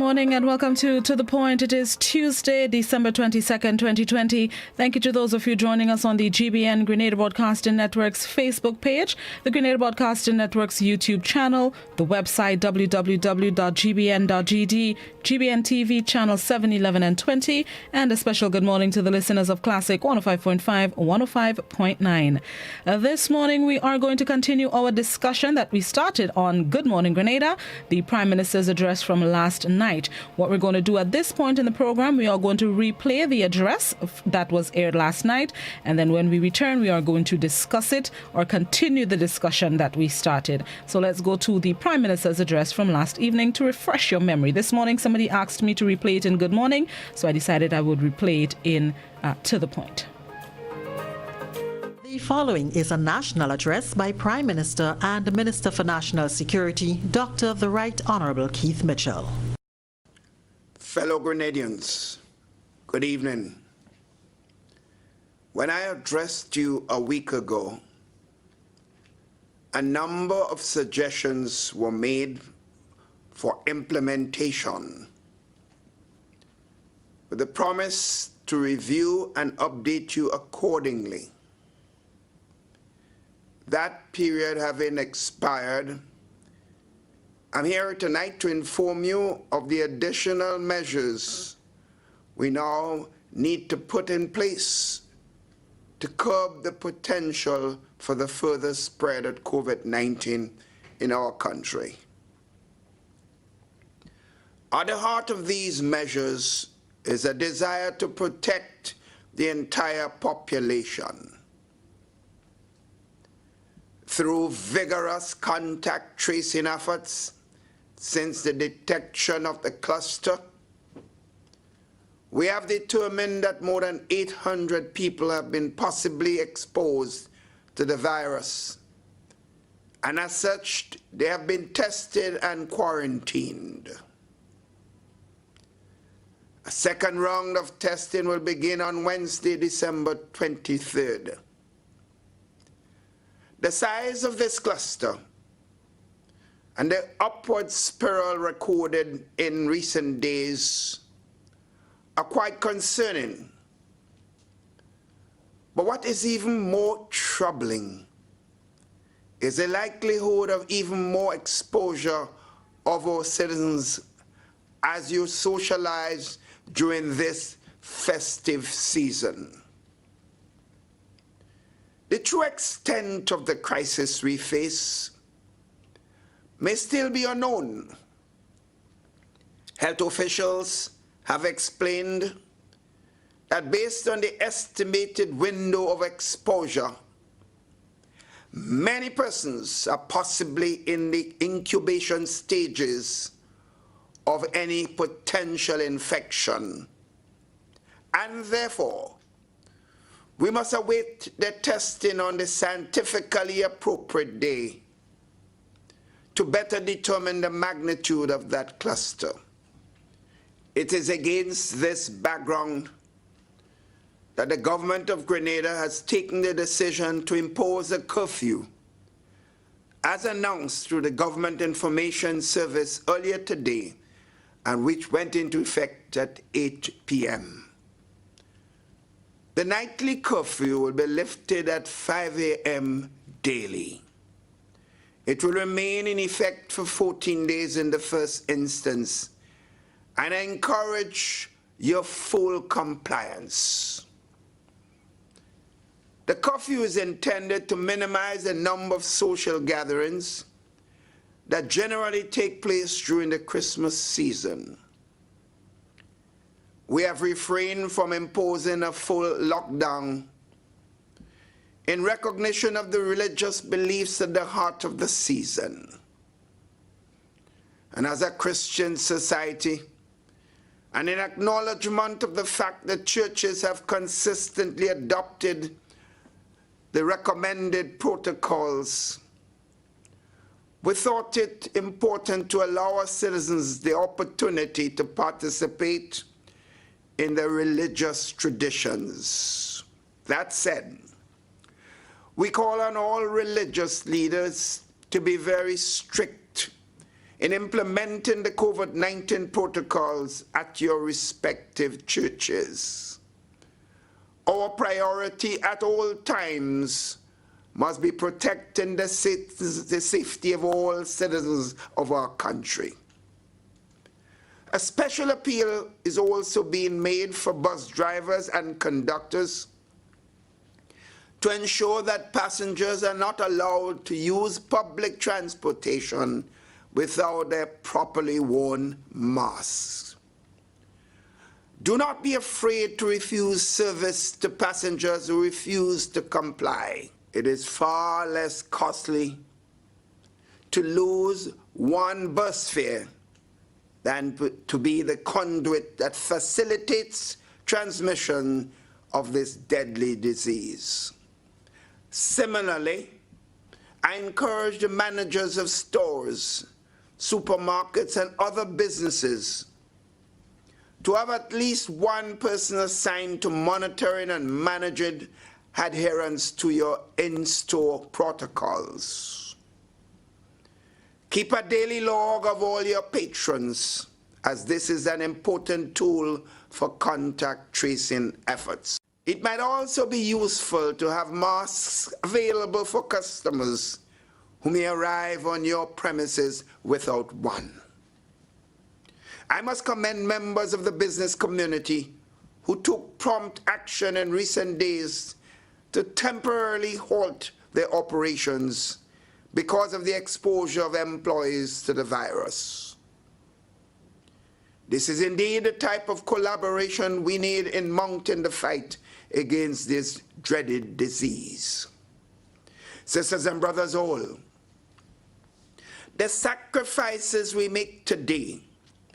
morning and welcome to The Point. It is Tuesday, December 22nd, 2020. Thank you to those of you joining us on the GBN Grenada Broadcasting Network's Facebook page, the Grenada Broadcasting Network's YouTube channel, the website www.gbn.gd, GBN TV channel 7, 11 and 20, and a special good morning to the listeners of Classic 105.5, 105.9. This morning we are going to continue our discussion that we started on Good Morning Grenada, the Prime Minister's address from last night. What we're going to do at this point in the program, we are going to replay the address that was aired last night, and then when we return, we are going to discuss it or continue the discussion that we started. So let's go to the Prime Minister's address from last evening to refresh your memory. This morning, somebody asked me to replay it in Good Morning, so I decided I would replay it in To the Point. The following is a national address by Prime Minister and Minister for National Security, Dr. The Right Honourable Keith Mitchell. Fellow Grenadians, good evening. When I addressed you a week ago, a number of suggestions were made for implementation, with the promise to review and update you accordingly. That period having expired, I'm here tonight to inform you of the additional measures we now need to put in place to curb the potential for the further spread of COVID-19 in our country. At the heart of these measures is a desire to protect the entire population. Through vigorous contact tracing efforts since the detection of the cluster, we have determined that more than 800 people have been possibly exposed to the virus, and as such, they have been tested and quarantined. A second round of testing will begin on Wednesday, December 23rd. The size of this cluster and the upward spiral recorded in recent days are quite concerning. But what is even more troubling is the likelihood of even more exposure of our citizens as you socialize during this festive season. The true extent of the crisis we face may still be unknown. Health officials have explained that based on the estimated window of exposure, many persons are possibly in the incubation stages of any potential infection, and therefore, we must await the testing on the scientifically appropriate day to better determine the magnitude of that cluster. It is against this background that the government of Grenada has taken the decision to impose a curfew, as announced through the Government Information Service earlier today, and which went into effect at 8 p.m. The nightly curfew will be lifted at 5 a.m. daily. It will remain in effect for 14 days in the first instance, and I encourage your full compliance. The curfew is intended to minimize the number of social gatherings that generally take place during the Christmas season. We have refrained from imposing a full lockdown in recognition of the religious beliefs at the heart of the season. And as a Christian society, and in acknowledgement of the fact that churches have consistently adopted the recommended protocols, we thought it important to allow our citizens the opportunity to participate in their religious traditions. That said, we call on all religious leaders to be very strict in implementing the COVID-19 protocols at your respective churches. Our priority at all times must be protecting the safety of all citizens of our country. A special appeal is also being made for bus drivers and conductors to ensure that passengers are not allowed to use public transportation without their properly worn masks. Do not be afraid to refuse service to passengers who refuse to comply. It is far less costly to lose one bus fare than to be the conduit that facilitates transmission of this deadly disease. Similarly, I encourage the managers of stores, supermarkets, and other businesses to have at least one person assigned to monitoring and managing adherence to your in-store protocols. Keep a daily log of all your patrons, as this is an important tool for contact tracing efforts. It might also be useful to have masks available for customers who may arrive on your premises without one. I must commend members of the business community who took prompt action in recent days to temporarily halt their operations because of the exposure of employees to the virus. This is indeed the type of collaboration we need in mounting the fight against this dreaded disease. Sisters and brothers all, the sacrifices we make today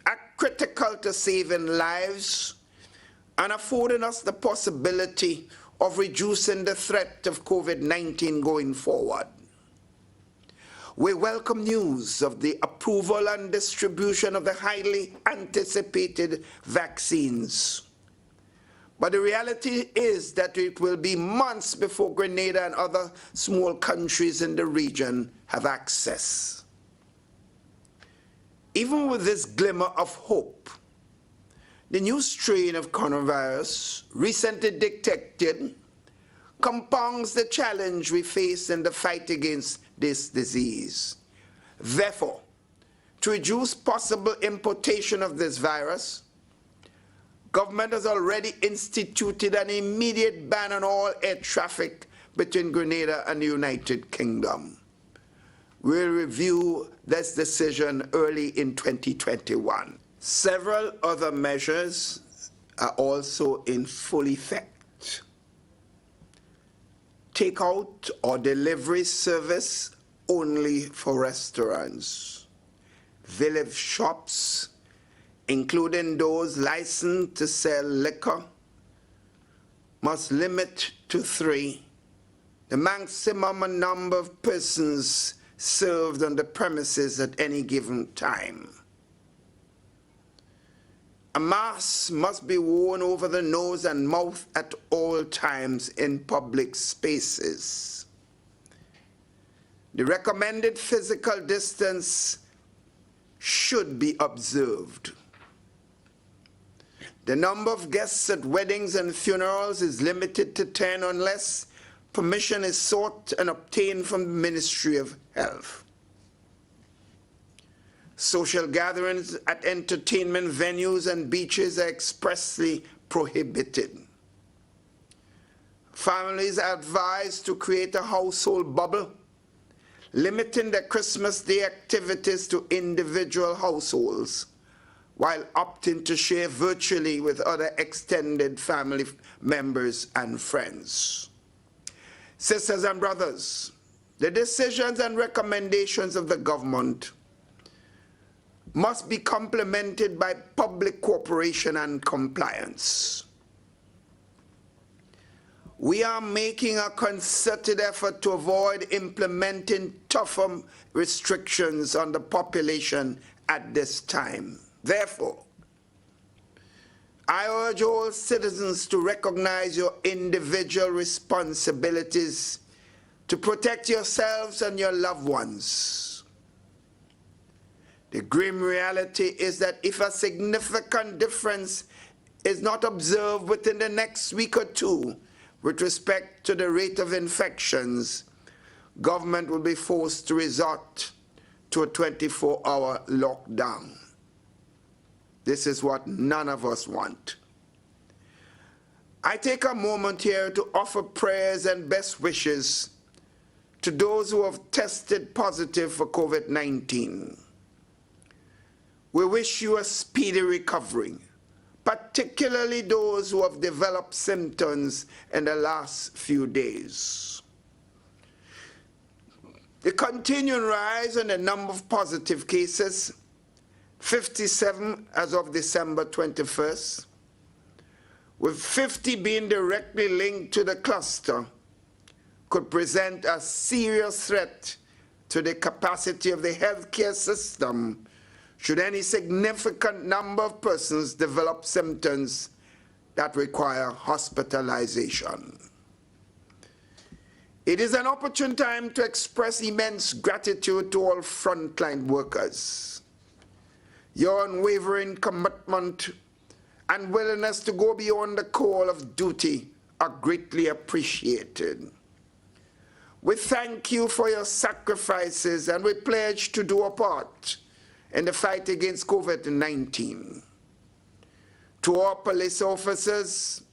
are critical to saving lives and affording us the possibility of reducing the threat of COVID-19 going forward. We welcome news of the approval and distribution of the highly anticipated vaccines. But the reality is that it will be months before Grenada and other small countries in the region have access. Even with this glimmer of hope, the new strain of coronavirus recently detected compounds the challenge we face in the fight against this disease. Therefore, to reduce possible importation of this virus, government has already instituted an immediate ban on all air traffic between Grenada and the United Kingdom. We'll review this decision early in 2021. Several other measures are also in full effect. Takeout or delivery service only for restaurants. Village shops, including those licensed to sell liquor, must limit to 3 the maximum number of persons served on the premises at any given time. A mask must be worn over the nose and mouth at all times in public spaces. The recommended physical distance should be observed. The number of guests at weddings and funerals is limited to 10 unless permission is sought and obtained from the Ministry of Health. Social gatherings at entertainment venues and beaches are expressly prohibited. Families are advised to create a household bubble, limiting their Christmas Day activities to individual households, while opting to share virtually with other extended family members and friends. Sisters and brothers, the decisions and recommendations of the government must be complemented by public cooperation and compliance. We are making a concerted effort to avoid implementing tougher restrictions on the population at this time. Therefore, I urge all citizens to recognize your individual responsibilities to protect yourselves and your loved ones. The grim reality is that if a significant difference is not observed within the next week or two with respect to the rate of infections, government will be forced to resort to a 24-hour lockdown. This is what none of us want. I take a moment here to offer prayers and best wishes to those who have tested positive for COVID-19. We wish you a speedy recovery, particularly those who have developed symptoms in the last few days. The continuing rise in the number of positive cases, 57 as of December 21st, with 50 being directly linked to the cluster, could present a serious threat to the capacity of the healthcare system should any significant number of persons develop symptoms that require hospitalization. It is an opportune time to express immense gratitude to all frontline workers. Your unwavering commitment and willingness to go beyond the call of duty are greatly appreciated. We thank you for your sacrifices and we pledge to do our part in the fight against COVID-19. To our police officers,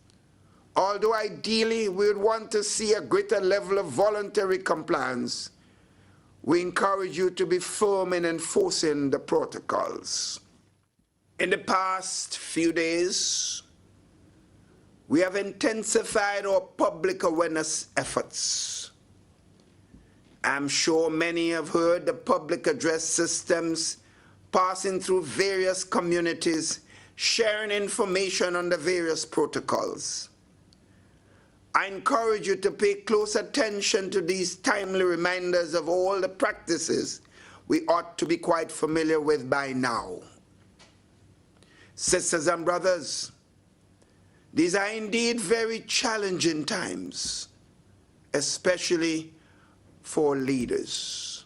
although ideally we would want to see a greater level of voluntary compliance, we encourage you to be firm in enforcing the protocols. In the past few days, we have intensified our public awareness efforts. I'm sure many have heard the public address systems passing through various communities, sharing information on the various protocols. I encourage you to pay close attention to these timely reminders of all the practices we ought to be quite familiar with by now. Sisters and brothers, these are indeed very challenging times, especially for leaders.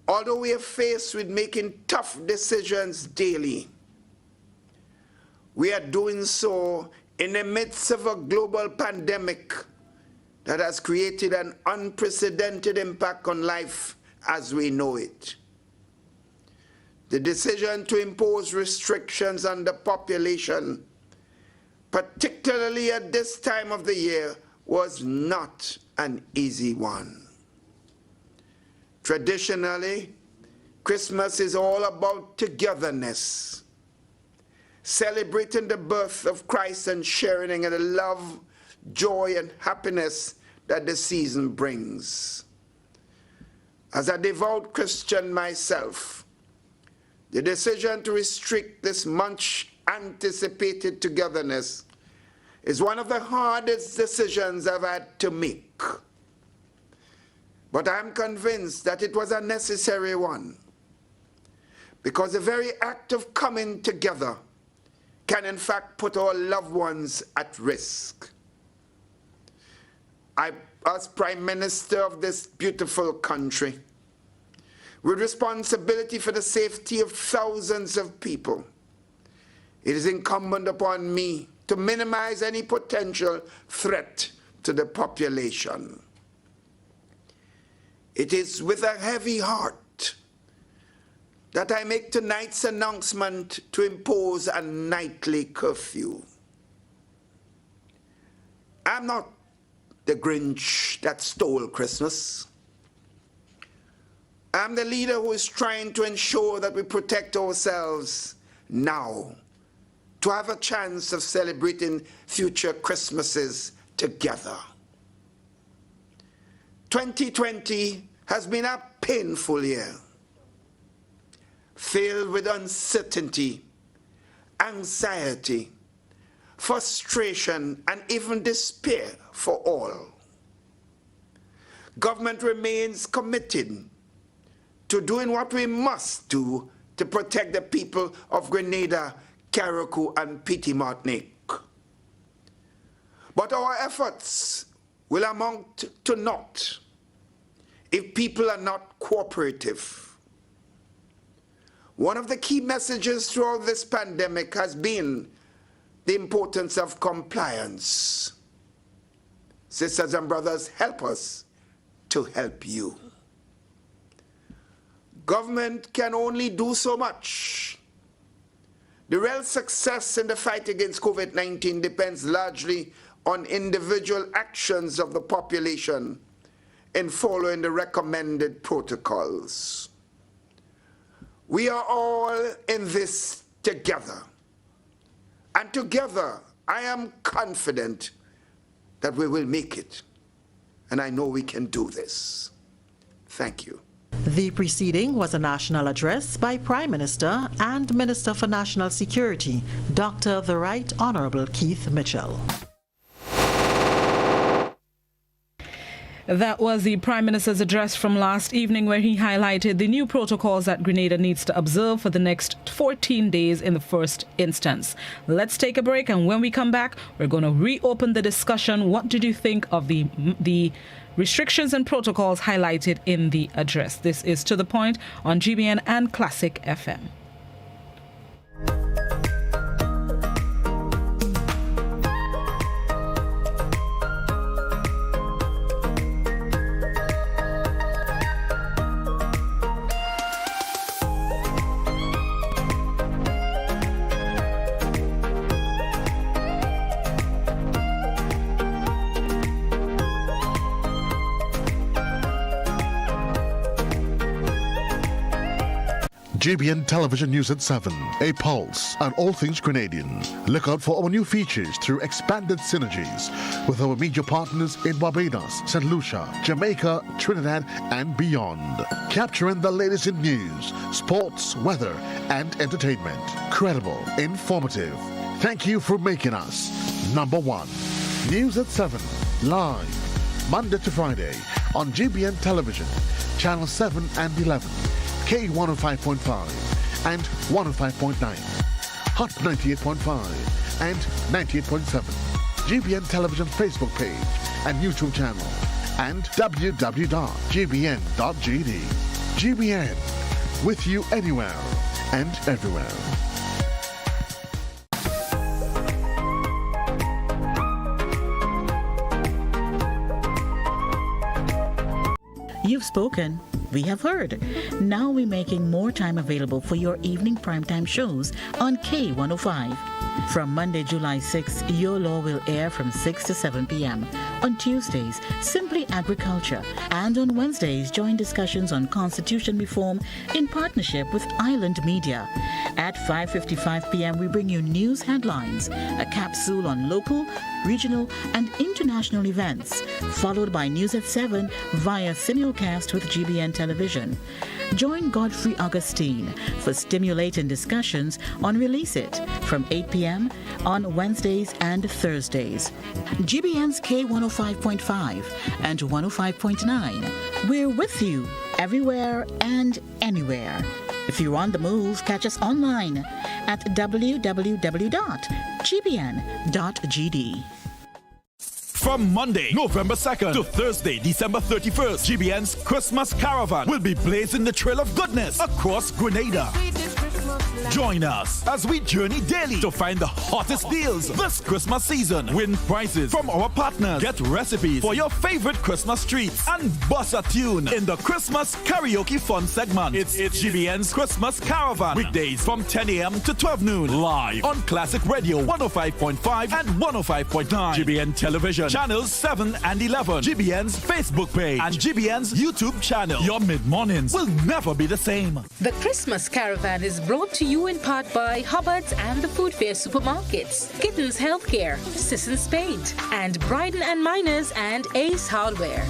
Although we are faced with making tough decisions daily, we are doing so in the midst of a global pandemic that has created an unprecedented impact on life as we know it. The decision to impose restrictions on the population, particularly at this time of the year, was not an easy one. Traditionally, Christmas is all about togetherness, celebrating the birth of Christ and sharing in the love, joy, and happiness that the season brings. As a devout Christian myself, the decision to restrict this much anticipated togetherness is one of the hardest decisions I've had to make. But I'm convinced that it was a necessary one, because the very act of coming together can in fact put our loved ones at risk. I, as Prime Minister of this beautiful country, with responsibility for the safety of thousands of people, it is incumbent upon me to minimize any potential threat to the population. It is with a heavy heart that I make tonight's announcement to impose a nightly curfew. I'm not the Grinch that stole Christmas. I'm the leader who is trying to ensure that we protect ourselves now to have a chance of celebrating future Christmases together. 2020 has been a painful year, filled with uncertainty, anxiety, frustration, and even despair for all. Government remains committed to doing what we must do to protect the people of Grenada, Carriacou, and Petite Martinique. But our efforts will amount to naught if people are not cooperative. One of the key messages throughout this pandemic has been the importance of compliance. Sisters and brothers, help us to help you. Government can only do so much. The real success in the fight against COVID-19 depends largely on individual actions of the population in following the recommended protocols. We are all in this together. And together, I am confident that we will make it. And I know we can do this. Thank you. The preceding was a national address by Prime Minister and Minister for National Security, Dr. the Right Honorable Keith Mitchell. That was the Prime Minister's address from last evening, where he highlighted the new protocols that Grenada needs to observe for the next 14 days in the first instance. Let's take a break, and when we come back, we're going to reopen the discussion. What did you think of the restrictions and protocols highlighted in the address? This is To The Point on GBN and Classic FM. GBN Television News at 7, a pulse on all things Grenadian. Look out for our new features through expanded synergies with our media partners in Barbados, St. Lucia, Jamaica, Trinidad, and beyond. Capturing the latest in news, sports, weather, and entertainment. Credible, informative. Thank you for making us number one. News at 7, live, Monday to Friday on GBN Television, Channel 7 and 11. K105.5 and 105.9, Hot 98.5 and 98.7, GBN Television Facebook page and YouTube channel, and www.gbn.gd. GBN, with you anywhere and everywhere. You've spoken. We have heard. Now we're making more time available for your evening primetime shows on K105. From Monday, July 6th, Your Law will air from 6 to 7 p.m. On Tuesdays, Simply Agriculture. And on Wednesdays, join discussions on constitution reform in partnership with Island Media. At 5:55 p.m., we bring you news headlines, a capsule on local, regional, and international events, followed by news at 7 via simulcast with GBN Television. Join Godfrey Augustine for stimulating discussions on Release It from 8 p.m. on Wednesdays and Thursdays. GBN's K105.5 and 105.9. We're with you everywhere and anywhere. If you're on the move, catch us online at www.gbn.gd. From Monday, November 2nd to Thursday, December 31st, GBN's Christmas Caravan will be blazing the trail of goodness across Grenada. Join us as we journey daily to find the hottest deals this Christmas season. Win prizes from our partners. Get recipes for your favorite Christmas treats and bust a tune in the Christmas Karaoke Fun segment. It's GBN's Christmas Caravan. Weekdays from 10 a.m. to 12 noon. Live on Classic Radio 105.5 and 105.9. GBN Television Channels 7 and 11. GBN's Facebook page and GBN's YouTube channel. Your mid-mornings will never be the same. The Christmas Caravan is brought to you in part by Hubbard's and the Food Fair Supermarkets, Kittens Healthcare, Sissons Paint, and Bryden and Miners and Ace Hardware.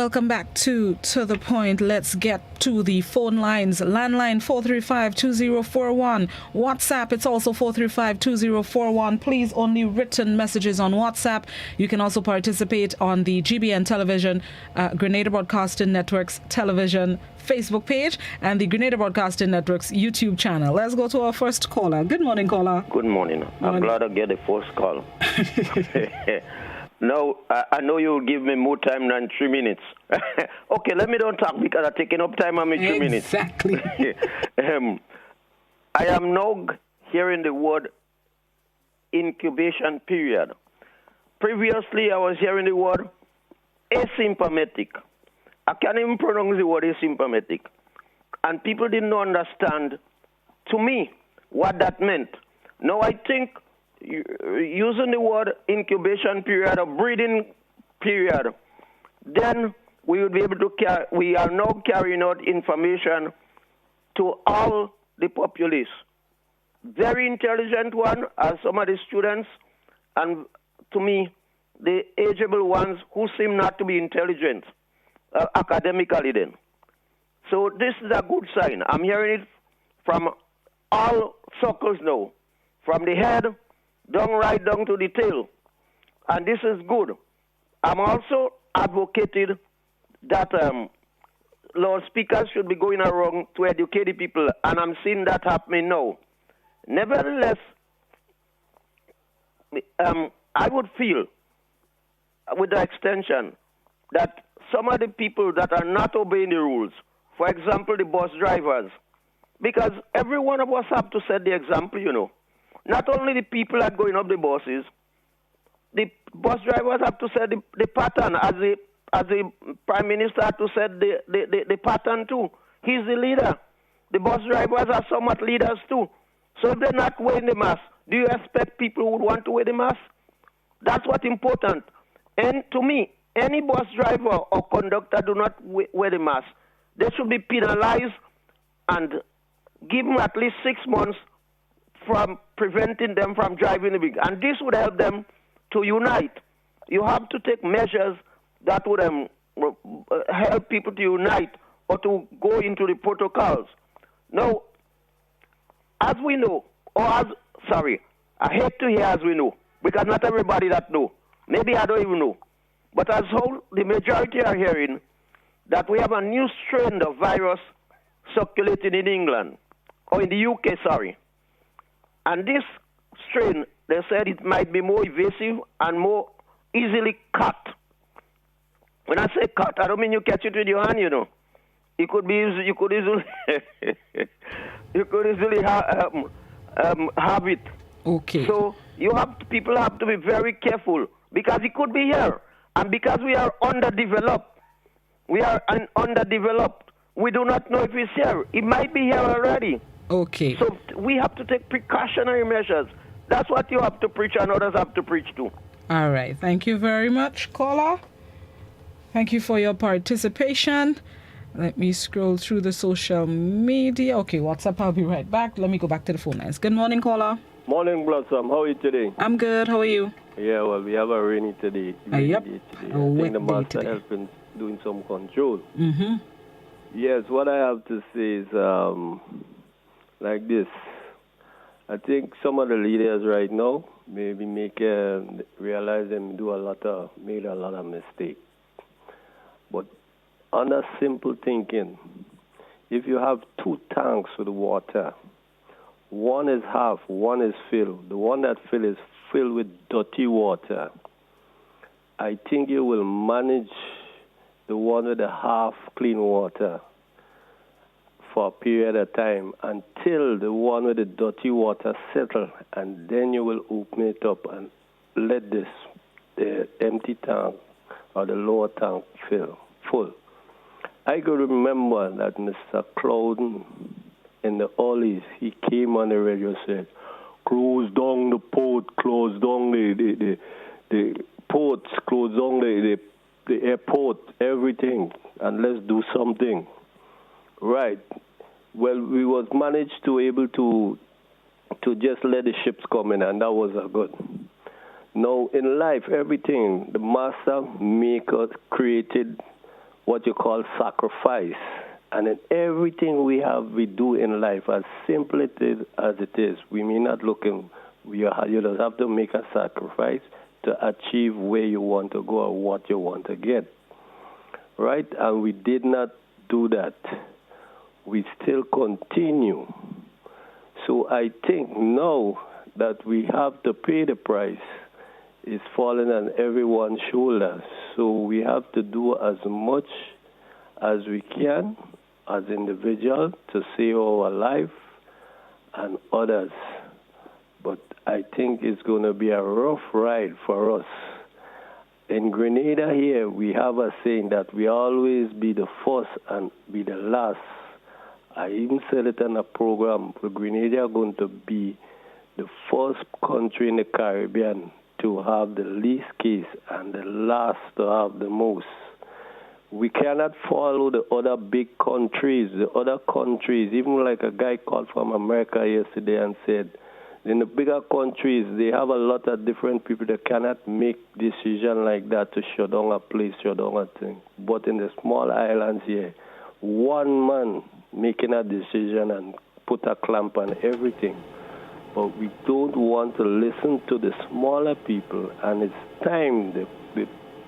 Welcome back to the Point. Let's get to the phone lines. Landline 435-2041. WhatsApp, it's also 435-2041. Please, only written messages on WhatsApp. You can also participate on the GBN Television, Grenada Broadcasting Network's television Facebook page and the Grenada Broadcasting Network's YouTube channel. Let's go to our first caller. Good morning, caller. Good morning. I'm glad I get the first call. No, I know you'll give me more time than 3 minutes. Okay, let me don't talk because I'm taking up time on me 3 minutes. Exactly. I am now hearing the word incubation period. Previously, I was hearing the word asymptomatic. I can't even pronounce the word asymptomatic. And people didn't understand, to me, what that meant. Now I think using the word incubation period or breeding period, then we would be able to we are now carrying out information to all the populace. Very intelligent one, as some of the students, and to me, the ageable ones who seem not to be intelligent academically then. So this is a good sign. I'm hearing it from all circles now, from the head right down to the tail. And this is good. I'm also advocated that loudspeakers should be going around to educate the people, and I'm seeing that happening now. Nevertheless, I would feel, with the extension, that some of the people that are not obeying the rules, for example, the bus drivers, because every one of us have to set the example, you know. Not only the people that are going up the buses, the bus drivers have to set the pattern, as the Prime Minister had to set the pattern too. He's the leader. The bus drivers are somewhat leaders too. So if they're not wearing the mask, do you expect people would want to wear the mask? That's what's important. And to me, any bus driver or conductor do not wear the mask. They should be penalized and given at least 6 months from preventing them from driving the big. And this would help them to unite. You have to take measures that would help people to unite or to go into the protocols. Now, as we know, I hate to hear as we know, because not everybody that know. Maybe I don't even know. But as whole, the majority are hearing that we have a new strain of virus circulating in England, or in the UK, sorry. And this strain, they said it might be more evasive and more easily cut. When I say cut, I don't mean you catch it with your hand, you know. You could easily have it. Okay. So people have to be very careful, because it could be here. And because we are underdeveloped, we do not know if it's here. It might be here already. Okay. So we have to take precautionary measures. That's what you have to preach and others have to preach too. All right. Thank you very much, caller. Thank you for your participation. Let me scroll through the social media. Okay, WhatsApp, I'll be right back. Let me go back to the phone lines. Good morning, caller. Morning, Blossom. How are you today? I'm good. How are you? Yeah, well, we have a rainy today. Yep. Day today. A I wet think the day master today. helping doing some control. Mm-hmm. Yes, what I have to say is like this. I think some of the leaders right now maybe realize they made a lot of mistakes. But under simple thinking, if you have 2 tanks with water, one is half, one is filled. The one that filled is filled with dirty water. I think you will manage the one with the half clean water for a period of time until the one with the dirty water settle, and then you will open it up and let the empty tank or the lower tank full. I could remember that Mr. Clouden in the Ollies, he came on the radio and said, close down the port, close down the ports, close down the airport, everything, and let's do something. Right. Well, we was managed to able to just let the ships come in, and that was good. Now, in life, everything, the master maker created what you call sacrifice. And in everything we do in life, as simple as it is, we may not look in, you just have to make a sacrifice to achieve where you want to go or what you want to get. Right? And we did not do that. We still continue. So I think now that we have to pay the price, it's falling on everyone's shoulders. So we have to do as much as we can as individuals to save our life and others. But I think it's going to be a rough ride for us. In Grenada here, we have a saying that we always be the first and be the last. I even said it in a program. Grenada are going to be the first country in the Caribbean to have the least case and the last to have the most. We cannot follow the other big countries. The other countries, even like a guy called from America yesterday and said, in the bigger countries, they have a lot of different people that cannot make decisions like that to shut down a place, shut down a thing. But in the small islands here, one man making a decision and put a clamp on everything. But we don't want to listen to the smaller people, and it's time. The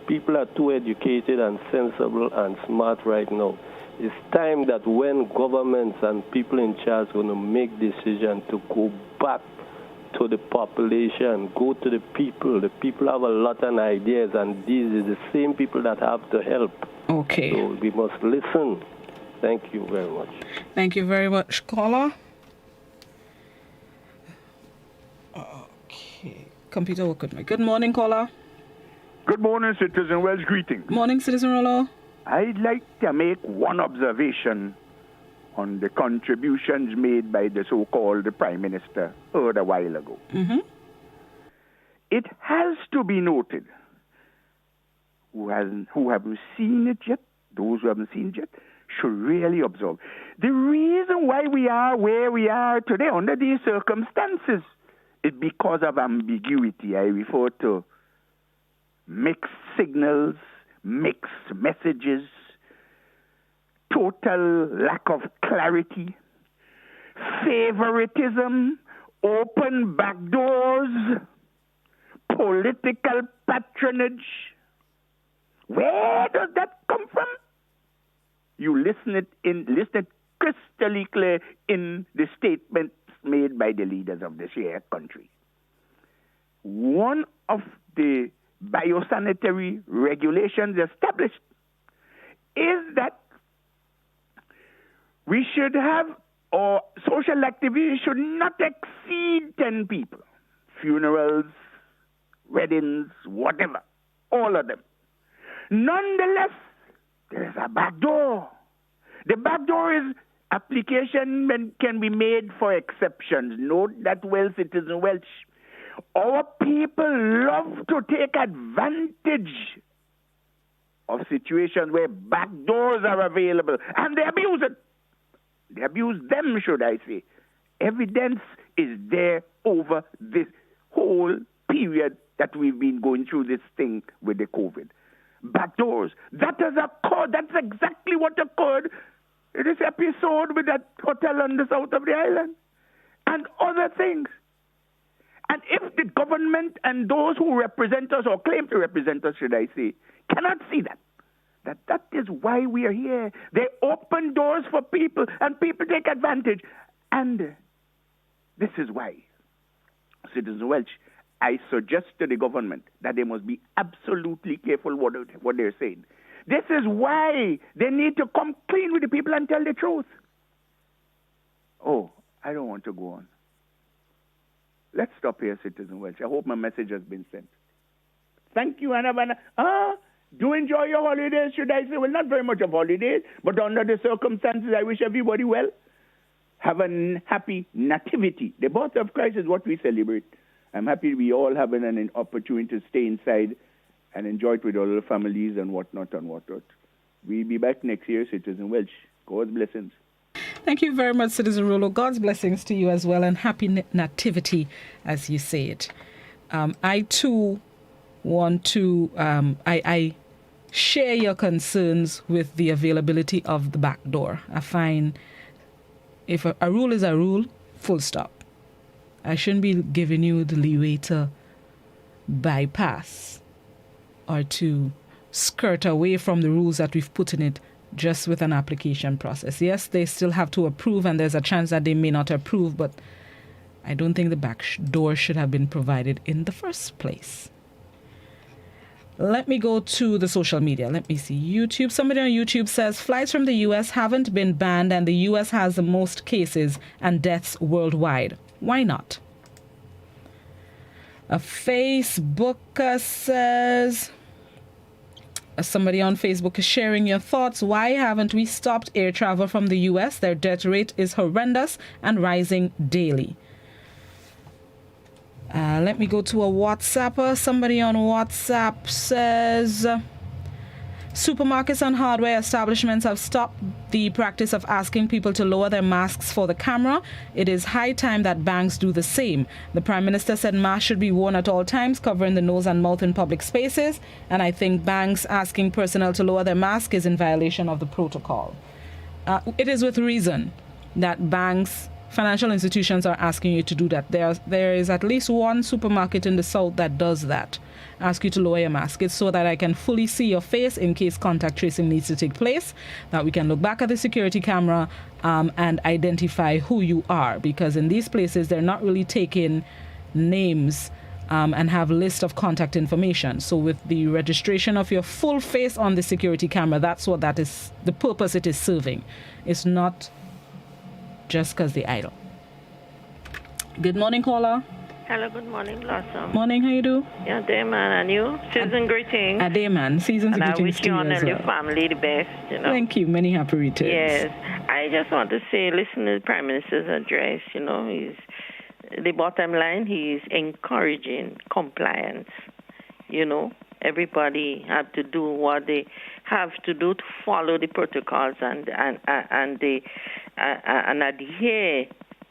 people are too educated and sensible and smart right now. It's time that when governments and people in charge are going to make decisions to go back to the population, go to the people. The people have a lot of ideas, and these are the same people that have to help. Okay. So we must listen. Thank you very much. Thank you very much, caller. Okay. Computer work with me. Good morning, caller. Good morning, Citizen Welsh. Greetings. Morning, Citizen Rollo. I'd like to make one observation on the contributions made by the so-called Prime Minister heard a while ago. Mm-hmm. It has to be noted, who haven't seen it yet, those who haven't seen it yet, should really observe. The reason why we are where we are today under these circumstances is because of ambiguity. I refer to mixed signals, mixed messages, total lack of clarity, favoritism, open back doors, political patronage. Where does that come from? You listen it crystal clear in the statements made by the leaders of this here country. One of the biosanitary regulations established is that we should have, or social activities should not exceed 10 people. Funerals, weddings, whatever, all of them. Nonetheless, there is a back door. The back door is application can be made for exceptions. Note that well, Citizen Welsh. Our people love to take advantage of situations where back doors are available, and they abuse it. They abuse them, should I say. Evidence is there over this whole period that we've been going through this thing with the COVID. Back doors. That has occurred. That's exactly what occurred in this episode with that hotel on the south of the island and other things. And if the government and those who represent us, or claim to represent us, should I say, cannot see that is why we are here. They open doors for people, and people take advantage. And this is why, Citizen Welsh, I suggest to the government that they must be absolutely careful what they're saying. This is why they need to come clean with the people and tell the truth. Oh, I don't want to go on. Let's stop here, Citizen Welsh. I hope my message has been sent. Thank you, Anna. Do enjoy your holidays, should I say. Well, not very much of holidays, but under the circumstances, I wish everybody well. Have a happy nativity. The birth of Christ is what we celebrate. I'm happy we all have an opportunity to stay inside and enjoy it with all the families and whatnot and whatnot. We'll be back next year, Citizen Welsh. God's blessings. Thank you very much, Citizen Rolo. God's blessings to you as well, and happy nativity, as you say it. I too want to, I share your concerns with the availability of the back door. I find if a rule is a rule, full stop. I shouldn't be giving you the leeway to bypass or to skirt away from the rules that we've put in it just with an application process. Yes, they still have to approve, and there's a chance that they may not approve, but I don't think the back door should have been provided in the first place. Let me go to the social media. Let me see. YouTube. Somebody on YouTube says flights from the U.S. haven't been banned, and the U.S. has the most cases and deaths worldwide. Why not? A Facebook says... Somebody on Facebook is sharing your thoughts. Why haven't we stopped air travel from the U.S.? Their death rate is horrendous and rising daily. Let me go to a WhatsApper. Somebody on WhatsApp says... Supermarkets and hardware establishments have stopped the practice of asking people to lower their masks for the camera. It is high time that banks do the same. The Prime Minister said masks should be worn at all times, covering the nose and mouth in public spaces. And I think banks asking personnel to lower their mask is in violation of the protocol. It is with reason that banks, financial institutions are asking you to do that. There is at least one supermarket in the south that does that. Ask you to lower your mask. It's so that I can fully see your face in case contact tracing needs to take place, that we can look back at the security camera and identify who you are, because in these places they're not really taking names and have list of contact information. So with the registration of your full face on the security camera, that's what that is, the purpose it is serving. It's not just because they idle. Good morning, caller. Hello, good morning, Blossom. Morning, how you do? Yeah, day man, and you? Season greetings. A day man, season's greetings. And I wish you and your family the best, you know. Thank you, many happy returns. Yes, I just want to say, listen to the Prime Minister's address, you know, the bottom line, he is encouraging compliance, you know. Everybody have to do what they have to do to follow the protocols and adhere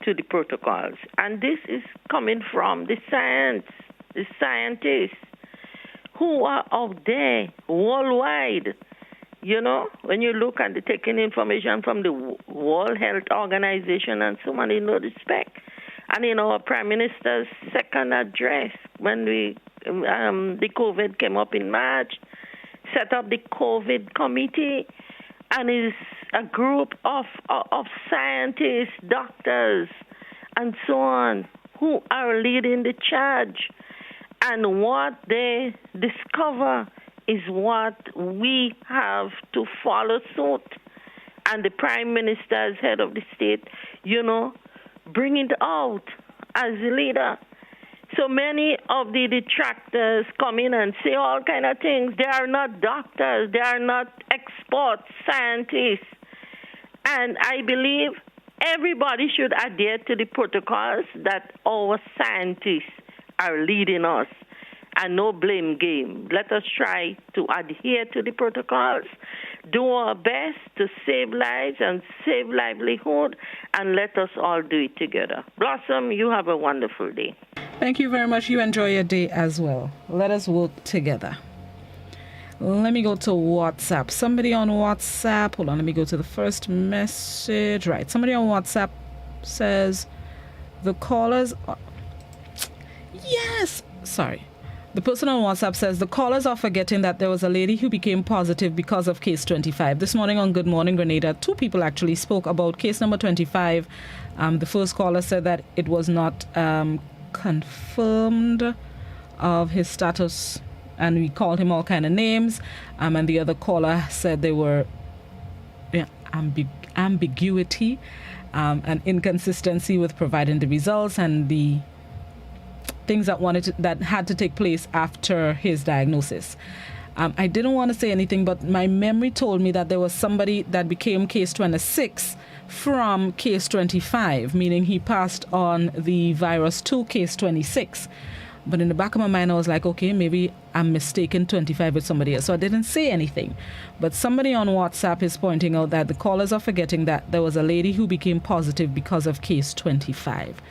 to the protocols. And this is coming from the scientists who are out there worldwide. You know, when you look at the taking information from the World Health Organization and so on, in no respect. And in our Prime Minister's second address, when the COVID came up in March, set up the COVID committee, and is a group of scientists, doctors, and so on, who are leading the charge. And what they discover is what we have to follow suit. And the Prime Minister, as head of the state, you know, bring it out as a leader. So many of the detractors come in and say all kind of things. They are not doctors. They are not experts, scientists. And I believe everybody should adhere to the protocols that our scientists are leading us, and no blame game. Let us try to adhere to the protocols, do our best to save lives and save livelihood, and let us all do it together. Blossom, you have a wonderful day. Thank you very much. You enjoy your day as well. Let us work together. Let me go to WhatsApp. Somebody on WhatsApp. Hold on. Let me go to the first message. Right. Somebody on WhatsApp says the callers are... Yes. Sorry. The person on WhatsApp says the callers are forgetting that there was a lady who became positive because of case 25. This morning on Good Morning Grenada, two people actually spoke about case number 25. The first caller said that it was not confirmed of his status, and we called him all kind of names, and the other caller said there were ambiguity and inconsistency with providing the results and the things that had to take place after his diagnosis. I didn't want to say anything, but my memory told me that there was somebody that became case 26 from case 25, meaning he passed on the virus to case 26. But in the back of my mind, I was like, okay, maybe I'm mistaken 25 with somebody else. So I didn't say anything. But somebody on WhatsApp is pointing out that the callers are forgetting that there was a lady who became positive because of case 25.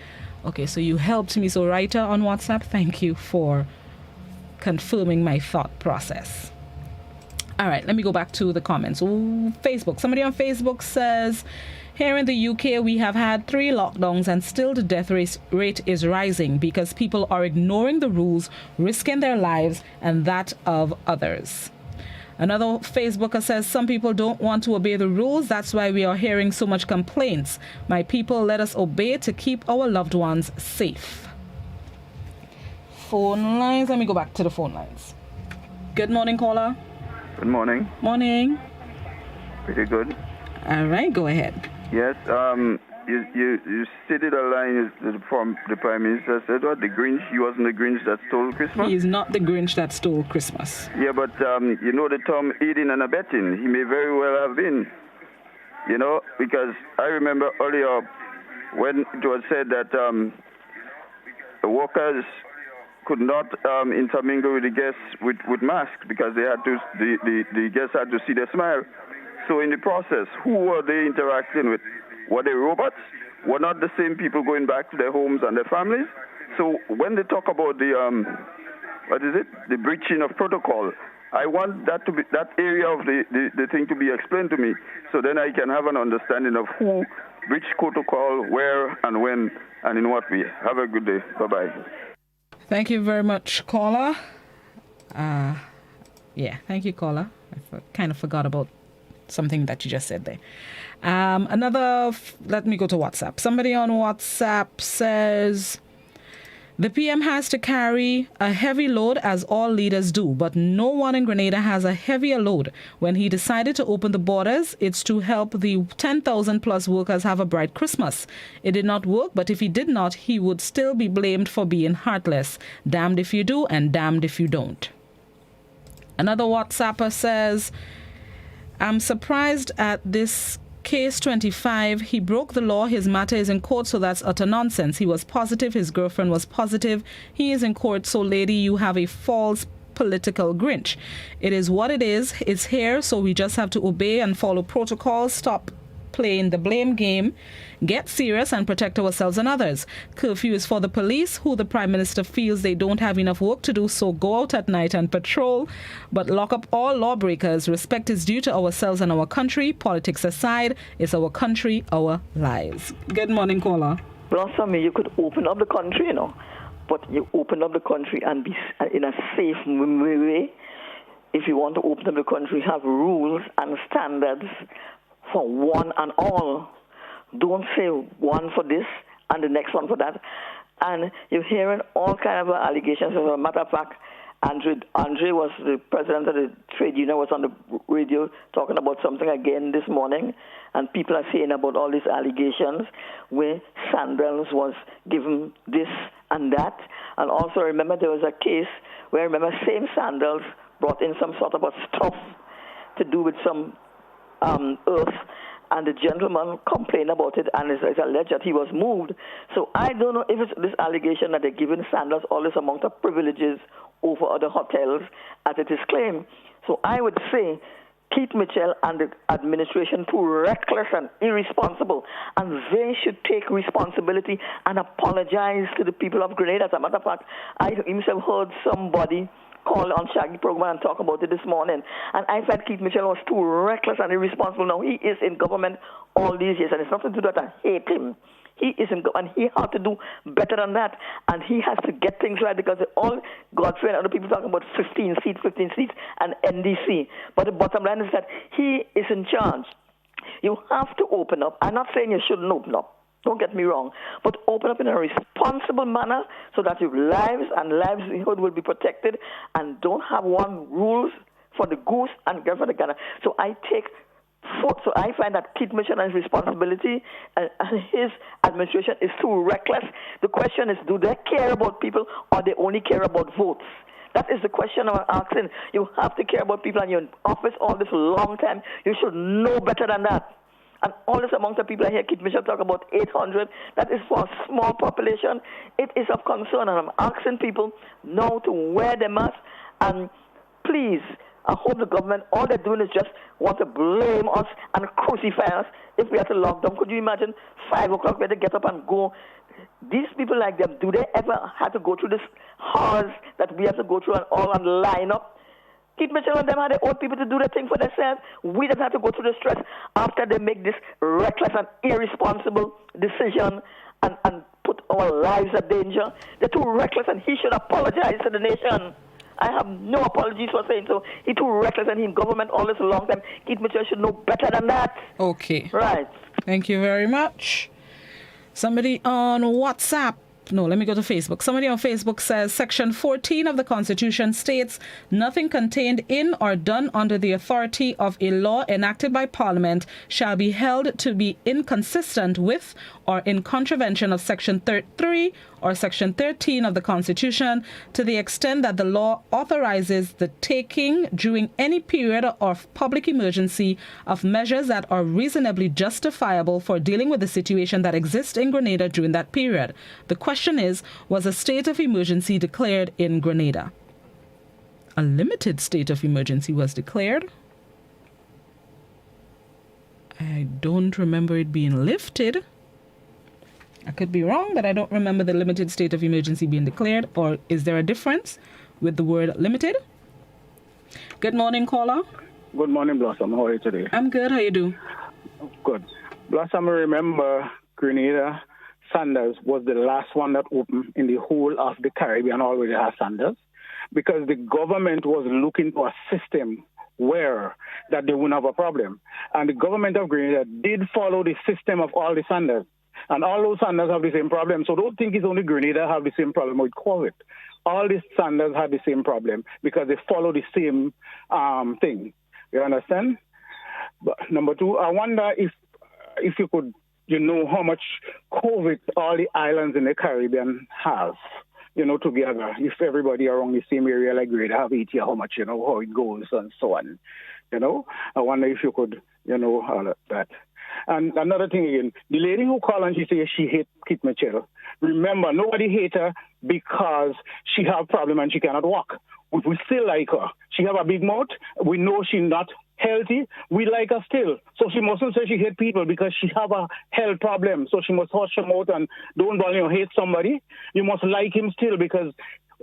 Okay, so you helped me. So writer on WhatsApp, thank you for confirming my thought process. All right, let me go back to the comments. Ooh, Facebook. Somebody on Facebook says, here in the UK, we have had 3 lockdowns and still the death rate is rising because people are ignoring the rules, risking their lives and that of others. Another Facebooker says, some people don't want to obey the rules. That's why we are hearing so much complaints. My people, let us obey to keep our loved ones safe. Phone lines. Let me go back to the phone lines. Good morning, caller. Good morning. Morning. Pretty good. All right, go ahead. Yes, you stated a line from the Prime Minister said, what, the Grinch, he wasn't the Grinch that stole Christmas? He is not the Grinch that stole Christmas. Yeah, but you know the term aiding and abetting, he may very well have been, you know, because I remember earlier when it was said that the workers could not intermingle with the guests with masks because they had to, the guests had to see their smile. So in the process, who were they interacting with? Were they robots? Were not the same people going back to their homes and their families? So when they talk about the, the breaching of protocol, I want that to be, that area of the thing to be explained to me, so then I can have an understanding of who breached protocol, where and when, and in what way. Have a good day. Bye-bye. Thank you very much, caller. Thank you, caller. I kind of forgot about something that you just said there. Let me go to WhatsApp. Somebody on WhatsApp says, the PM has to carry a heavy load as all leaders do, but no one in Grenada has a heavier load. When he decided to open the borders, it's to help the 10,000 plus workers have a bright Christmas. It did not work, but if he did not, he would still be blamed for being heartless. Damned if you do and damned if you don't. Another WhatsApper says, I'm surprised at this case 25. He broke the law. His matter is in court, so that's utter nonsense. He was positive. His girlfriend was positive. He is in court. So, lady, you have a false political Grinch. It is what it is. It's here, so we just have to obey and follow protocols. Stop playing the blame game. Get serious and protect ourselves and others. Curfew is for the police, who the Prime Minister feels they don't have enough work to do, so go out at night and patrol. But lock up all lawbreakers. Respect is due to ourselves and our country. Politics aside, it's our country, our lives. Good morning, caller. Blossom, you could open up the country, you know, but you open up the country and be in a safe way. If you want to open up the country, have rules and standards for one and all. Don't say one for this and the next one for that. And you're hearing all kinds of allegations. As a matter of fact, Andre was the president of the trade union, was on the radio talking about something again this morning, and people are saying about all these allegations where Sandals was given this and that. And also remember there was a case where, remember, same Sandals brought in some sort of a stuff to do with some earth, and the gentleman complained about it, and it's alleged that he was moved. So I don't know if it's this allegation that they're giving Sandals all this amount of privileges over other hotels, as it is claimed. So I would say Keith Mitchell and the administration too reckless and irresponsible, and they should take responsibility and apologize to the people of Grenada. As a matter of fact, I himself heard somebody call on Shaggy program and talk about it this morning, and I felt Keith Mitchell was too reckless and irresponsible. Now he is in government all these years, and it's nothing to do that I hate him. He is in government, and he has to do better than that, and he has to get things right, because all Godfrey and other people talking about 15 seats and NDC, but the bottom line is that he is in charge. You have to open up. I'm not saying you shouldn't open up. Don't get me wrong, but open up in a responsible manner so that your lives and livelihood will be protected, and don't have one rules for the goose and girl for the gander. So I find that Keith Mitchell and his responsibility and his administration is too reckless. The question is, do they care about people, or they only care about votes? That is the question I'm asking. You have to care about people, and you're in office all this long time. You should know better than that. And all this amount of people I hear Keith Mitchell talk about 800, that is for a small population. It is of concern, and I'm asking people now to wear their mask. And please, I hope the government, all they're doing is just want to blame us and crucify us if we have to lock down. Could you imagine 5 o'clock we had to get up and go? These people like them, do they ever have to go through this horrors that we have to go through and all and line up? Keith Mitchell and them had their own people to do the thing for themselves. We don't have to go through the stress after they make this reckless and irresponsible decision and put our lives at danger. They're too reckless, and he should apologize to the nation. I have no apologies for saying so. He's too reckless, and he's in government all this long time. Keith Mitchell should know better than that. Okay. Right. Thank you very much. Somebody on WhatsApp. No, let me go to Facebook. Somebody on Facebook says Section 14 of the Constitution states nothing contained in or done under the authority of a law enacted by Parliament shall be held to be inconsistent with or in contravention of Section 3 or Section 13 of the Constitution to the extent that the law authorizes the taking during any period of public emergency of measures that are reasonably justifiable for dealing with the situation that exists in Grenada during that period. The question is, was a state of emergency declared in Grenada? A limited state of emergency was declared. I don't remember it being lifted. I could be wrong, but I don't remember the limited state of emergency being declared. Or is there a difference with the word limited? Good morning, caller. Good morning, Blossom. How are you today? I'm good. How you do? Good. Blossom, I remember Grenada Sanders was the last one that opened in the whole of the Caribbean already has Sanders, because the government was looking for a system where that they wouldn't have a problem. And the government of Grenada did follow the system of all the Sanders. And all those Sanders have the same problem. So don't think it's only Grenada have the same problem with COVID. All these Sanders have the same problem because they follow the same thing. You understand? But number two, I wonder if you could, how much COVID all the islands in the Caribbean have, together. If everybody around the same area like Grenada have 80, how much, how it goes and so on. I wonder if you could, all of that. And another thing again, the lady who called and she said she hates Keith Mitchell. Remember, nobody hates her because she have a problem and she cannot walk. We still like her. She have a big mouth. We know she's not healthy. We like her still. So she mustn't say she hate people because she have a health problem. So she must hush her mouth and don't hate somebody. You must like him still because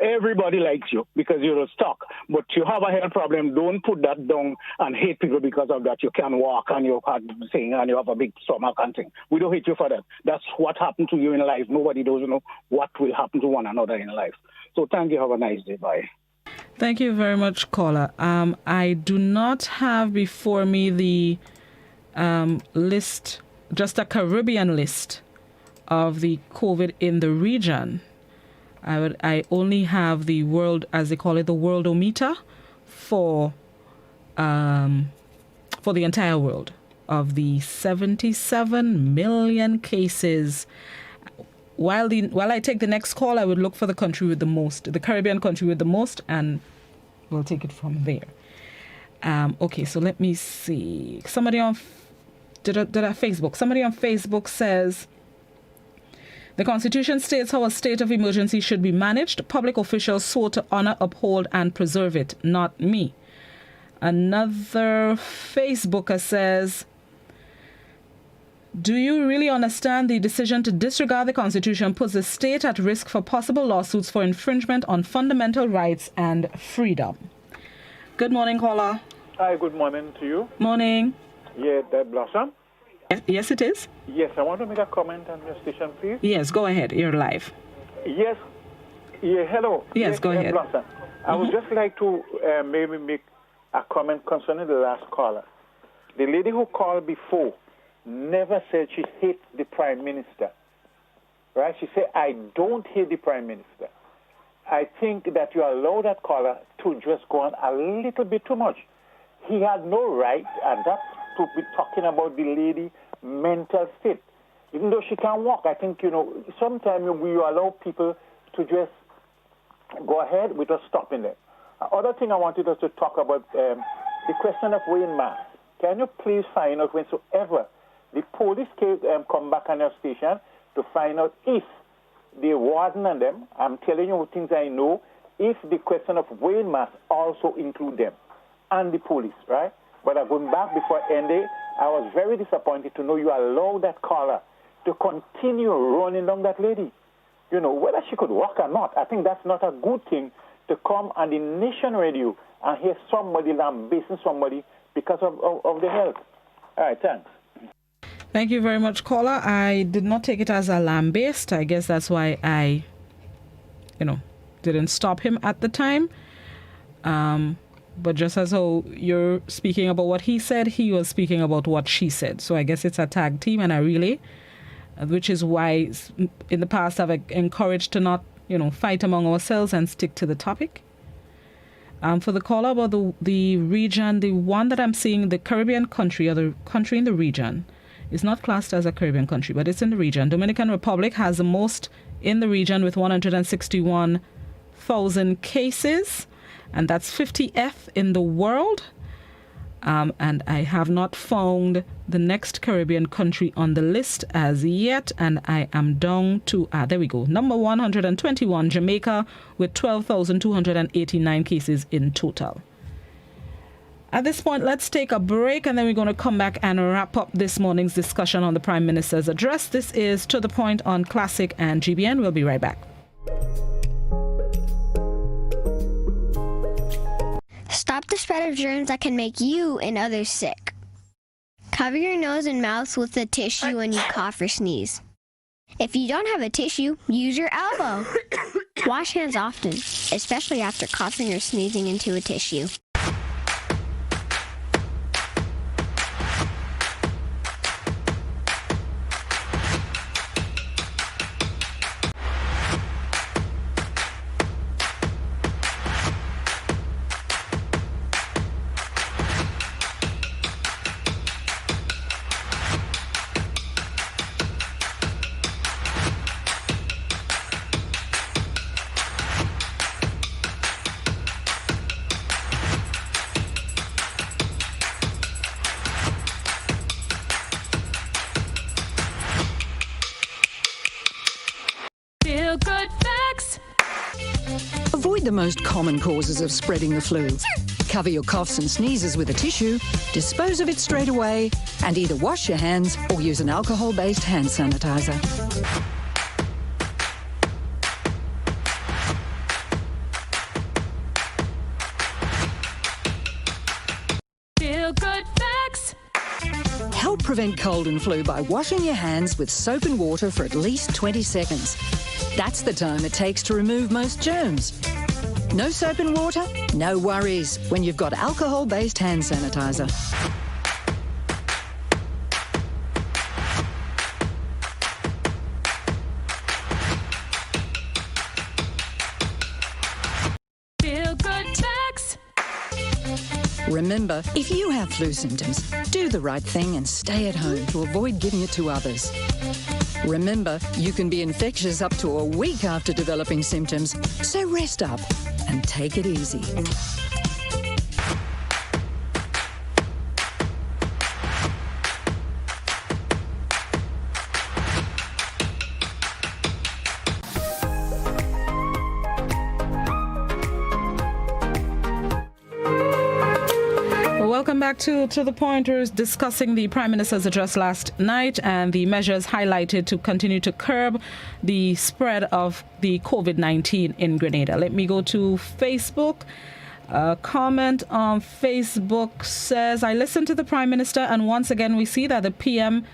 everybody likes you because you're stuck. But you have a health problem. Don't put that down and hate people because of that. You can't walk and you have a big stomach and thing. We don't hate you for that. That's what happened to you in life. Nobody does know what will happen to one another in life. So thank you. Have a nice day. Bye. Thank you very much, caller. I do not have before me the list, just a Caribbean list of the COVID in the region. I only have the world, as they call it, the worldometer for the entire world of the 77 million cases. While I take the next call, I would look for the country with the most, the Caribbean country with the most, and we'll take it from there. Okay, so let me see. Somebody on Facebook. Somebody on Facebook says, the Constitution states how a state of emergency should be managed. Public officials swore to honor, uphold, and preserve it, not me. Another Facebooker says, do you really understand the decision to disregard the Constitution puts the state at risk for possible lawsuits for infringement on fundamental rights and freedom? Good morning, caller. Hi, good morning to you. Morning. Yeah, that Blossom? Yes, it is. Yes, I want to make a comment on your station, please. Yes, go ahead. You're live. Yes. Yeah, hello. Yes, go ahead. Blossom. I would just like to maybe make a comment concerning the last caller. The lady who called before never said she hates the Prime Minister. Right? She said, I don't hate the Prime Minister. I think that you allow that caller to just go on a little bit too much. He had no right at that to be talking about the lady mental state. Even though she can't walk, I think, sometimes we allow people to just go ahead without stopping them. Other thing I wanted us to talk about, the question of wearing masks. Can you please find out whensoever the police come back on your station to find out if the warden and them, I'm telling you things I know, if the question of wearing masks also include them and the police, right? But going back before ending, I was very disappointed to know you allowed that caller to continue running down that lady. Whether she could walk or not, I think that's not a good thing to come on the nation radio and hear somebody lambasting somebody because of the health. All right, thanks. Thank you very much, caller. I did not take it as a lambaste. I guess that's why I, didn't stop him at the time. But just as how you're speaking about what he said, he was speaking about what she said. So I guess it's a tag team and a relay, which is why in the past I've encouraged to not, fight among ourselves and stick to the topic. For the caller about the region, the one that I'm seeing, the Caribbean country or the country in the region, is not classed as a Caribbean country, but it's in the region. Dominican Republic has the most in the region with 161,000 cases, and that's 50th in the world. And I have not found the next Caribbean country on the list as yet, and I am down to, there we go, number 121, Jamaica, with 12,289 cases in total. At this point, let's take a break, and then we're going to come back and wrap up this morning's discussion on the Prime Minister's address. This is To The Point on Classic and GBN. We'll be right back. Stop the spread of germs that can make you and others sick. Cover your nose and mouth with a tissue when you cough or sneeze. If you don't have a tissue, use your elbow. Wash hands often, especially after coughing or sneezing into a tissue. Avoid the most common causes of spreading the flu. Cover your coughs and sneezes with a tissue, dispose of it straight away, and either wash your hands or use an alcohol-based hand sanitizer. Feel good facts. Help prevent cold and flu by washing your hands with soap and water for at least 20 seconds. That's the time it takes to remove most germs. No soap and water? No worries when you've got alcohol-based hand sanitizer. Feel good facts. Remember, if you have flu symptoms, do the right thing and stay at home to avoid giving it to others. Remember, you can be infectious up to a week after developing symptoms, so rest up and take it easy. Welcome back to The Pointers, discussing the Prime Minister's address last night and the measures highlighted to continue to curb the spread of the COVID-19 in Grenada. Let me go to Facebook. A comment on Facebook says, I listened to the Prime Minister, and once again we see that the PM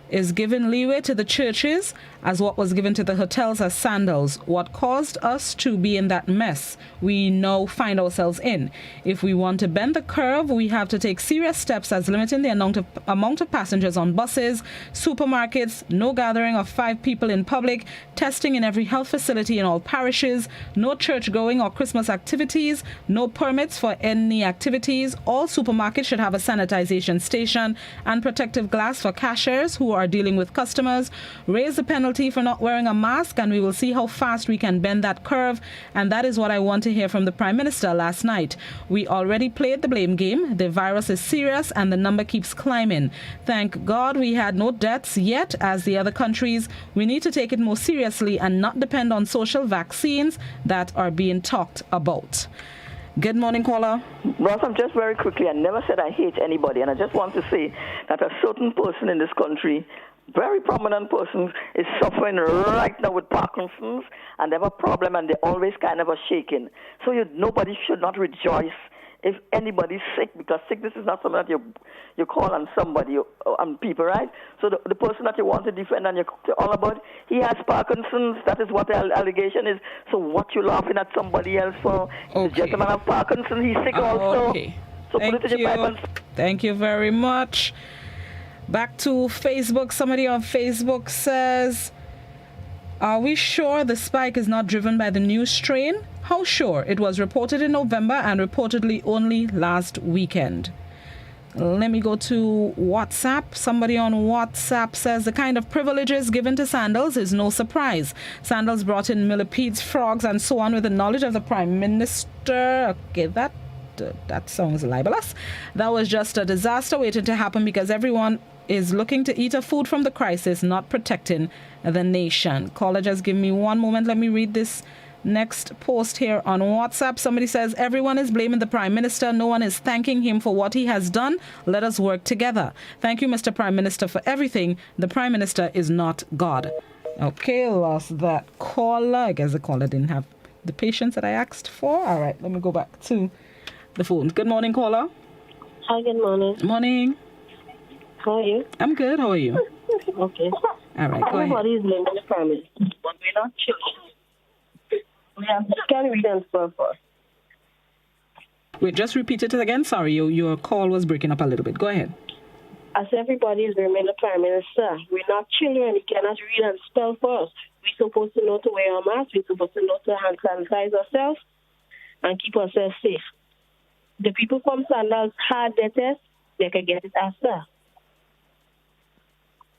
is given leeway to the churches as what was given to the hotels as sandals. What caused us to be in that mess, we now find ourselves in. If we want to bend the curve, we have to take serious steps as limiting the amount of passengers on buses, supermarkets, no gathering of 5 people in public, testing in every health facility in all parishes, no church going or Christmas activities, no permits for any activities. All supermarkets should have a sanitization station and protective glass for cashiers who are dealing with customers. Raise the penalty for not wearing a mask, and we will see how fast we can bend that curve. And that is what I want to hear from the Prime Minister last night. We already played the blame game. The virus is serious and the number keeps climbing. Thank God we had no deaths yet as the other countries. We need to take it more seriously and not depend on social vaccines that are being talked about. Good morning, caller. Ross, just very quickly, I never said I hate anybody, and I just want to say that a certain person in this country, very prominent person, is suffering right now with Parkinson's, and they have a problem, and they always kind of are shaking. So nobody should not rejoice if anybody's sick, because sickness is not something that you call on somebody, on people, right? So the person that you want to defend and you're all about, he has Parkinson's. That is what the allegation is. So what you laughing at somebody else for? The gentleman have Parkinson's. He's sick also. Okay. So put it in your pipe and Thank you very much. Back to Facebook. Somebody on Facebook says, are we sure the spike is not driven by the new strain? How sure? It was reported in November and reportedly only last weekend. Let me go to WhatsApp. Somebody on WhatsApp says the kind of privileges given to Sandals is no surprise. Sandals brought in millipedes, frogs, and so on with the knowledge of the Prime Minister. Okay, that sounds libelous. That was just a disaster waiting to happen because everyone is looking to eat a food from the crisis, not protecting the nation. Caller, just give me one moment. Let me read this next post here on WhatsApp. Somebody says, everyone is blaming the Prime Minister. No one is thanking him for what he has done. Let us work together. Thank you, Mr. Prime Minister, for everything. The Prime Minister is not God. Okay, lost that caller. I guess the caller didn't have the patience that I asked for. All right, let me go back to the phone. Good morning, caller. Hi, good morning. Morning. How are you? I'm good. How are you? Okay. All right, go ahead. Everybody is blaming the family, but we're not children. We have to can read and spell first. Wait, just repeat it again. Sorry, your call was breaking up a little bit. Go ahead. As everybody is blaming the Prime Minister, we're not children. We cannot read and spell first. We're supposed to know to wear our masks. We're supposed to know to hand sanitize ourselves and keep ourselves safe. The people from Sandals had their test. They could get it after.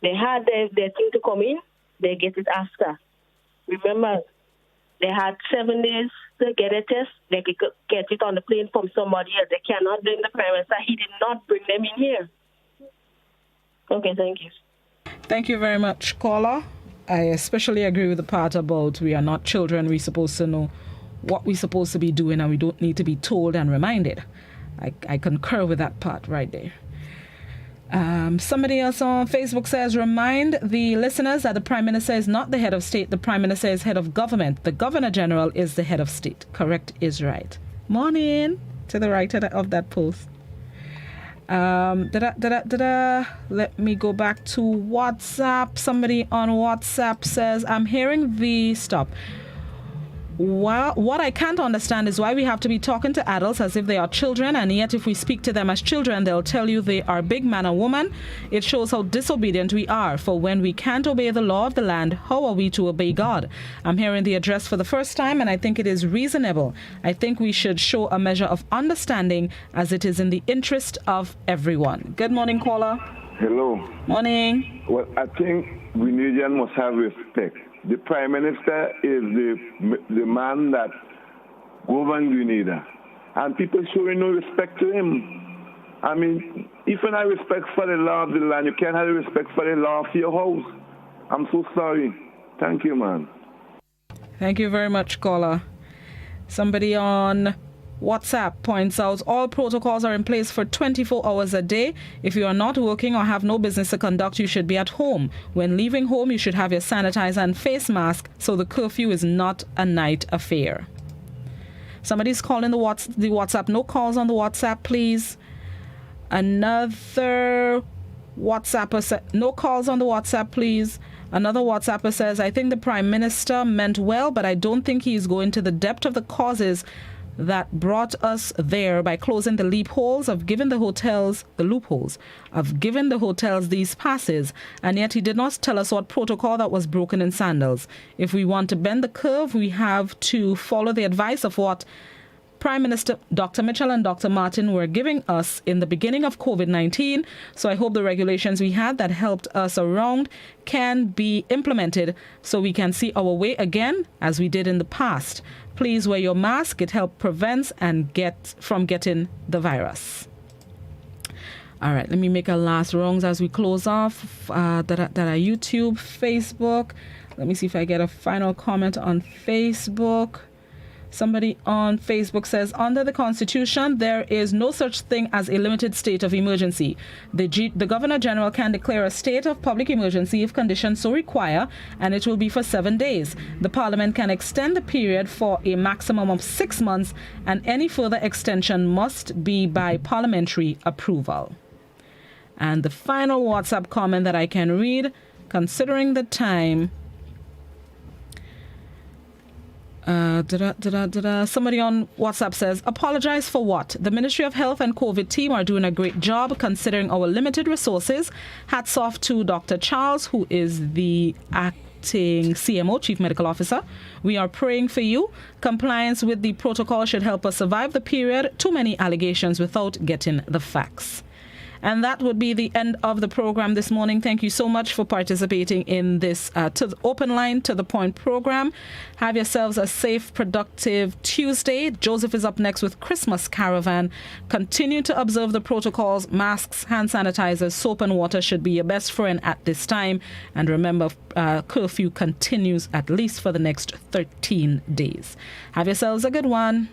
They had their thing to come in. They get it after. Remember, they had 7 days to get a test. They could get it on the plane from somebody else. They cannot blame the Prime Minister. He did not bring them in here. Okay, thank you. Thank you very much, caller. I especially agree with the part about we are not children. We're supposed to know what we're supposed to be doing and we don't need to be told and reminded. I concur with that part right there. Somebody else on Facebook says, remind the listeners that the Prime Minister is not the head of state. The Prime Minister is head of government. The Governor General is the head of state. Correct is right. Morning to the right of that post. Let me go back to WhatsApp. Somebody on WhatsApp says, I'm hearing the stop. Well, what I can't understand is why we have to be talking to adults as if they are children, and yet if we speak to them as children, they'll tell you they are big man or woman. It shows how disobedient we are, for when we can't obey the law of the land, how are we to obey God? I'm hearing the address for the first time, and I think it is reasonable. I think we should show a measure of understanding as it is in the interest of everyone. Good morning, caller. Hello. Morning. Well, I think Grenadians must have respect. The Prime Minister is the man that governs Grenada. And people showing no respect to him. I mean, if you have respect for the law of the land, you can't have respect for the law of your house. I'm so sorry. Thank you, man. Thank you very much, caller. Somebody on WhatsApp points out all protocols are in place for 24 hours a day. If you are not working or have no business to conduct, you should be at home. When leaving home, you should have your sanitizer and face mask, so the curfew is not a night affair. Somebody's calling the WhatsApp. No calls on the WhatsApp, please. Another WhatsApper said, no calls on the WhatsApp, please. Another WhatsApper says, I think the Prime Minister meant well, but I don't think he is going to the depth of the causes that brought us there by closing the loopholes of giving the hotels these passes, and yet he did not tell us what protocol that was broken in Sandals. If we want to bend the curve, we have to follow the advice of what Prime Minister Dr. Mitchell and Dr. Martin were giving us in the beginning of COVID-19. So I hope the regulations we had that helped us around can be implemented so we can see our way again as we did in the past. Please wear your mask. It helps prevent and get from getting the virus. All right, let me make a last rounds as we close off. That are YouTube, Facebook. Let me see if I get a final comment on Facebook. Somebody on Facebook says, under the Constitution, there is no such thing as a limited state of emergency. The Governor General can declare a state of public emergency if conditions so require, and it will be for 7 days. The Parliament can extend the period for a maximum of 6 months, and any further extension must be by parliamentary approval. And the final WhatsApp comment that I can read, considering the time... Somebody on WhatsApp says, apologize for what? The Ministry of Health and COVID team are doing a great job considering our limited resources. Hats off to Dr. Charles, who is the acting CMO, Chief Medical Officer. We are praying for you. Compliance with the protocol should help us survive the period. Too many allegations without getting the facts. And that would be the end of the program this morning. Thank you so much for participating in this open line to the point program. Have yourselves a safe, productive Tuesday. Joseph is up next with Christmas Caravan. Continue to observe the protocols. Masks, hand sanitizers, soap and water should be your best friend at this time. And remember, curfew continues at least for the next 13 days. Have yourselves a good one.